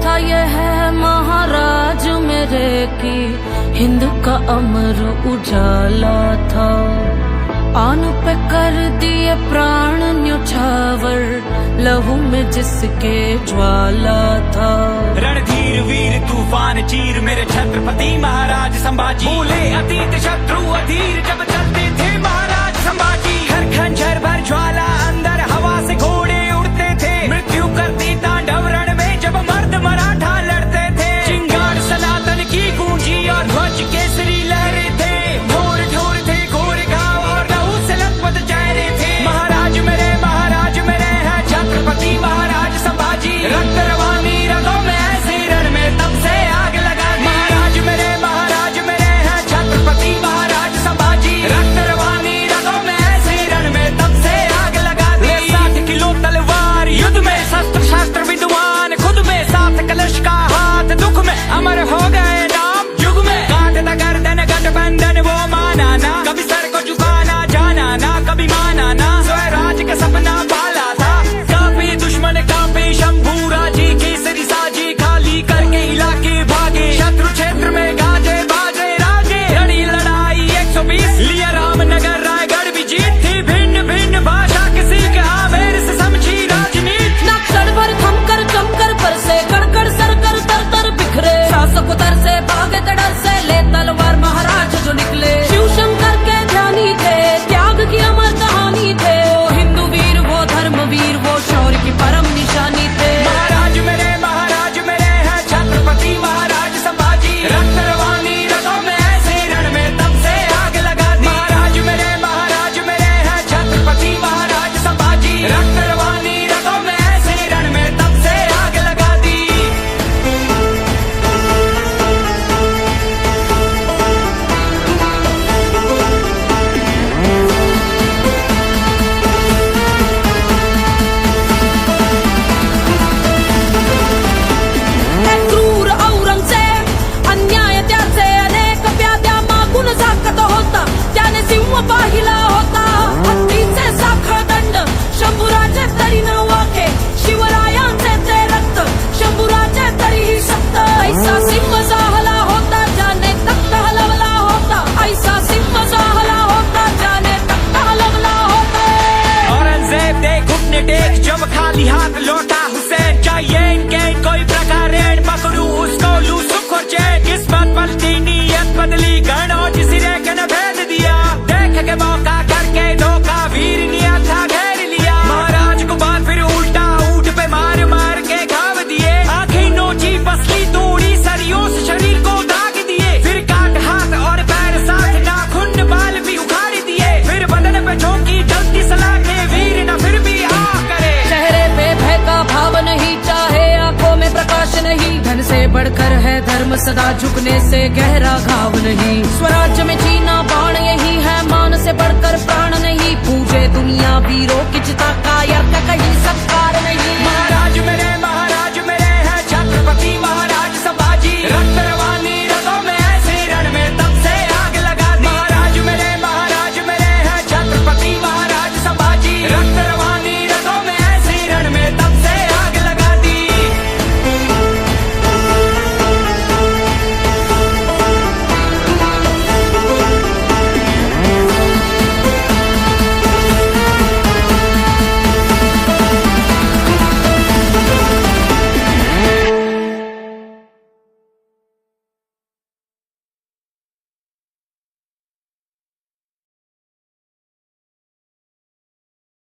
था ये है महाराज मेरे की हिंद का अमर उजाला था। आन पे कर दिए प्राण न्योछावर लहू में जिसके ज्वाला था। रणधीर वीर तूफान चीर मेरे छत्रपति महाराज संभाजी। भूले अतीत शत्रु अधीर जब चलते थे महाराज संभाजी। हर खंजर भर ज्वाला अंदर हवा से घोड़े उड़ते थे। मृत्यु करती तांडव रण में जब मर्द मराठा लड़ते थे। चिंगार सनातन की गूंजी और ध्वज केसरी लहरे थे। ढोर ढोर थे घोर घाव और लहू से लथपथ चेहरे थे। महाराज मेरे हैं छत्रपति महाराज संभाजी। रक्त रवानी रगों में ऐसे रण में तब से आग लगा दी। महाराज मेरे हैं छत्रपति महाराज संभाजी। रक्त रवानी रगों में ऐसे रण में तब से आग लगा दी। 60 किलो तलवार युद्ध में शस्त्र शास्त्र विद्वान खुद में साथ कलश का हाथ दुख में अमर हो गए नाम युग में। काटता गर्दन गठबंधन वो माना ना कभी सर को झुकाना जाना ना कभी माना ना। स्वराज का सपना पाला था काफी दुश्मन काफी शंभूराजी केसरी साजी खाली करके इलाके भागे। शत्रु क्षेत्र में गाजे बाजे राजे लड़ी लड़ाई 120 लिया रामनगर रायगढ़ भी जीत थी। भिन्न भिन्न भाषा किसी के आवेर से समझी राजनीति। नक्सर पर थमकर जमकर पर से कड़कड़ सरकर तर तर बिखरे। शासक उतर से भागे तड़र से ले तलवार महाराज जो निकले। शिव शंकर के ध्यानी थे त्याग की अमर कहानी थे। वो हिंदू वीर वो धर्म वीर वो शौर्य की परम निशानी थे। महाराज मेरे हैं छत्रपति महाराज संभाजी। रक्त रवानी रगों में ऐसे रण में तब से आग लगा दी। महाराज मेरे हैं छत्रपति महाराज संभाजी। रक्त रवानी रगों में ऐसे रण में तब से आग लगा दी। क्रूर औरंगजेब अन्याय त्याचे अनेक व्याध्या मागून झाकत होता। त्याने सिंह पाहिला होता हत्तीचे साखळ दंड शंभूराचे तरी न वाखे। शिवरायांचे ते रक्त शंभूराचे तरीही सक्त। ऐसा सिंह जाहला होता ज्याने तख्त हलवला होता। ऐसा सिंह जाहला होता ज्याने तख्त हलवला होता। औरंगजेब दे घुटने टेक जब खाली हाथ लौटा हुसैन। चाहिए इनके कोई प्रकार ऋण पकड़ू उसको लू सुख और चैन। किस्मत पलटी नीयत बदली गण और सिरे के न भेद दिया। देख के मौका करके धोखा वीर नियत था घेर लिया। महाराज को बात फिर उल्टा ऊंट पे मार मार के घाव दिए। आंखें नोची पसली तोड़ी सरियों से शरीर को दाग दिए। फिर काट हाथ और पैर साथ नाखून बाल भी उखाड़ दिए। फिर बदन पे झोंकी जल्दी सलाखे वीर न फिर भी आ करे। चेहरे पे भय का भाव नहीं चाहे आंखों में प्रकाश नहीं। धन से बढ़कर है धर्म सदा झुकने से गहरा घाव नहीं। स्वराज्य में जीना बाण यही है मान से बढ़कर प्राण नहीं। पूजे दुनिया वीरों